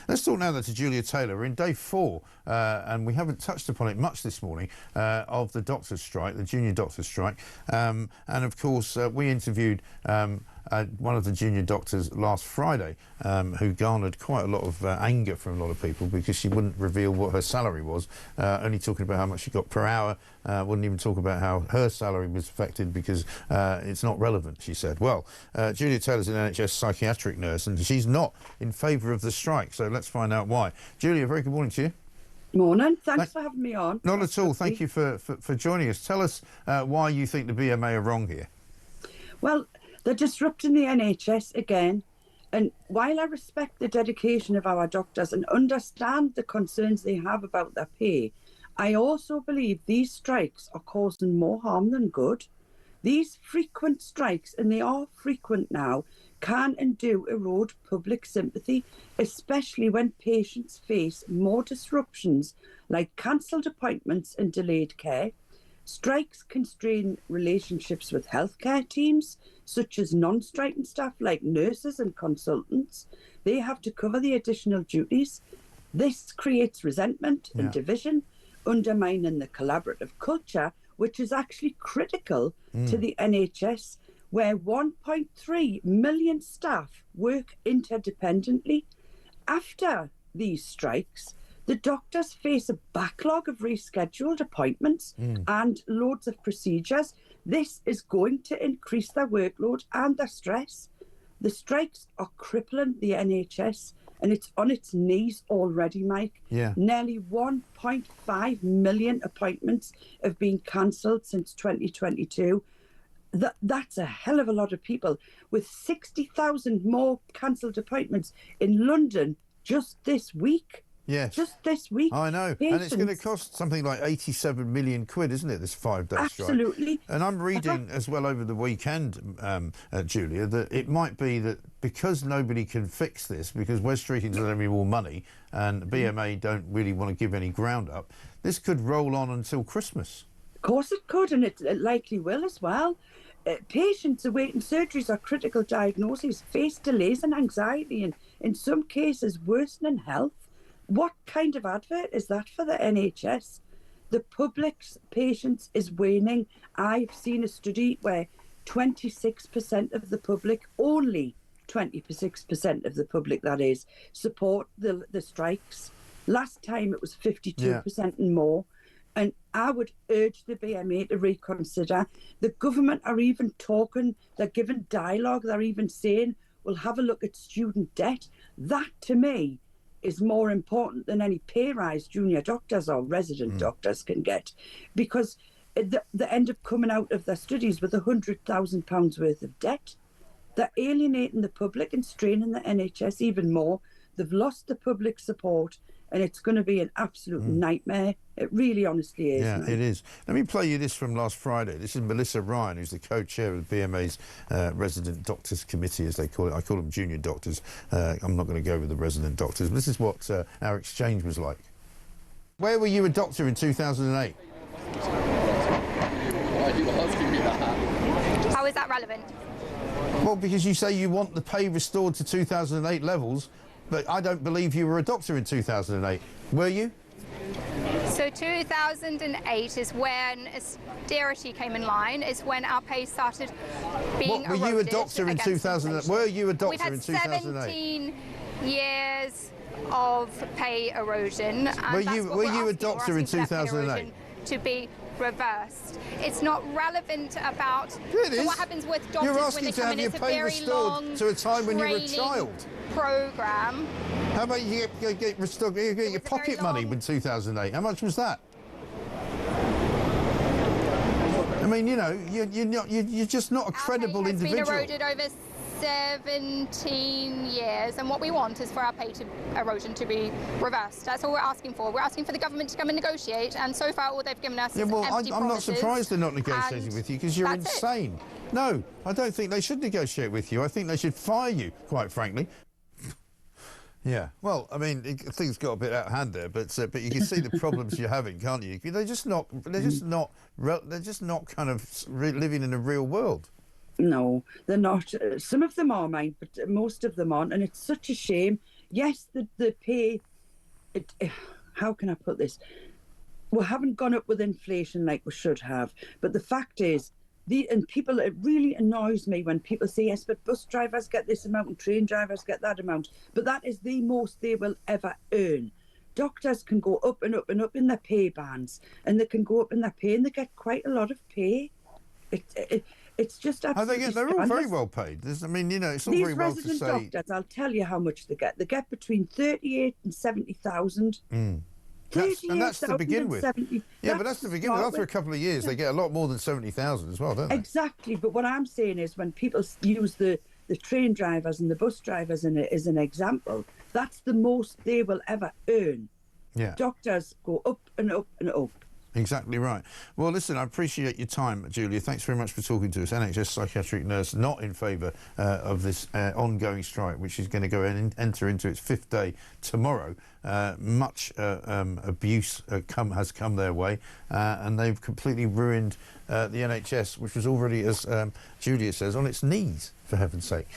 Let's talk now to Julia Taylor. We're in day 4, and we haven't touched upon it much this morning, of the doctors' strike, the junior doctors' strike. And of course, we interviewed one of the junior doctors last Friday, who garnered quite a lot of anger from a lot of people because she wouldn't reveal what her salary was, only talking about how much she got per hour, wouldn't even talk about how her salary was affected because it's not relevant, she said. Well, Julia Taylor's an NHS psychiatric nurse and she's not in favour of the strike, so let's find out why. Julia, very good morning to you. Morning. Thanks for having me on. Not at all. Thank you for joining us. Tell us why you think the BMA are wrong here. Well, they're disrupting the NHS again. And while I respect the dedication of our doctors and understand the concerns they have about their pay, I also believe these strikes are causing more harm than good. These frequent strikes, and they are frequent now, can and do erode public sympathy, especially when patients face more disruptions like cancelled appointments and delayed care. Strikes can strain relationships with healthcare teams, such as non-striking staff like nurses and consultants. They have to cover the additional duties. This creates resentment and division, undermining the collaborative culture, which is actually critical to the NHS, where 1.3 million staff work interdependently. After these strikes, the doctors face a backlog of rescheduled appointments and loads of procedures. This is going to increase their workload and their stress. The strikes are crippling the NHS and it's on its knees already, Mike. Nearly 1.5 million appointments have been cancelled since 2022. That's a hell of a lot of people, with 60,000 more cancelled appointments in London just this week. Yes. Just this week. I know. Patients. And it's going to cost something like 87 million quid, isn't it, this 5-day strike? Absolutely. And I'm reading as well over the weekend, Julia, that it might be that because nobody can fix this, because West Streeting doesn't have any more money and BMA don't really want to give any ground up, this could roll on until Christmas. Of course it could, and it likely will as well. Patients awaiting surgeries or critical diagnoses face delays and anxiety and, in some cases, worsening health. What kind of advert is that for the NHS? The public's patience is waning. I've seen a study where 26% of the public, only 26% of the public, that is, support the strikes. Last time it was 52% and more. And I would urge the BMA to reconsider. The government are even talking, they're giving dialogue, they're even saying, we'll have a look at student debt. That, to me, is more important than any pay rise junior doctors or resident doctors can get, because they end up coming out of their studies with £100,000 worth of debt. They're alienating the public and straining the NHS even more. They've lost the public support, and it's going to be an absolute nightmare. It really honestly is. Yeah, it is. Let me play you this from last Friday. This is Melissa Ryan, who's the co-chair of the BMA's Resident Doctors Committee, as they call it. I call them junior doctors. I'm not going to go with the resident doctors. But this is what our exchange was like. Where were you a doctor in 2008? Why are you asking me that? How is that relevant? Well, because you say you want the pay restored to 2008 levels, but I don't believe you were a doctor in 2008. Were you? So 2008 is when austerity came in line, is when our pay started being eroded. Were you a doctor in 2008? Were you a doctor in 2008? We've had 17 years of pay erosion. And were you a doctor in 2008? To be reversed. It's not relevant about what happens with doctors You're asking when they to come have in. your It's a pay very restored long to a time when you were a child. Program. How about you get your pocket money in 2008? How much was that? I mean, you know, you're just not a credible individual. It's been eroded over 17 years, and what we want is for our pay erosion to be reversed. That's all we're asking for. We're asking for the government to come and negotiate, and so far all they've given us is empty promises. I'm not surprised they're not negotiating with you, because you're insane. No, I don't think they should negotiate with you. I think they should fire you, quite frankly. Yeah, well, I mean, things got a bit out of hand there, but you can see the problems you're having, can't you? They're just not kind of living in a real world. No, they're not. Some of them are, mine, but most of them aren't, and it's such a shame. yes, the pay, how can I put this? We haven't gone up with inflation like we should have. But the fact is, it really annoys me when people say, yes, but bus drivers get this amount and train drivers get that amount. But that is the most they will ever earn. Doctors can go up and up and up in their pay bands, and they can go up in their pay, and they get quite a lot of pay. It's just absolutely... They're all very well paid. I mean, you know, it's all very well to say... These resident doctors, I'll tell you how much they get. They get between 38 and 70,000. And that's to begin with. But that's to begin with. After a couple of years, they get a lot more than 70,000 as well, don't they? Exactly. But what I'm saying is, when people use the train drivers and the bus drivers as an example, that's the most they will ever earn. Yeah. Doctors go up and up and up. Exactly right. Well, listen, I appreciate your time, Julia. Thanks very much for talking to us. NHS psychiatric nurse not in favour of this ongoing strike, which is going to go and enter into its 5th day tomorrow. Much abuse has come their way, and they've completely ruined the NHS, which was already, as Julia says, on its knees, for heaven's sake.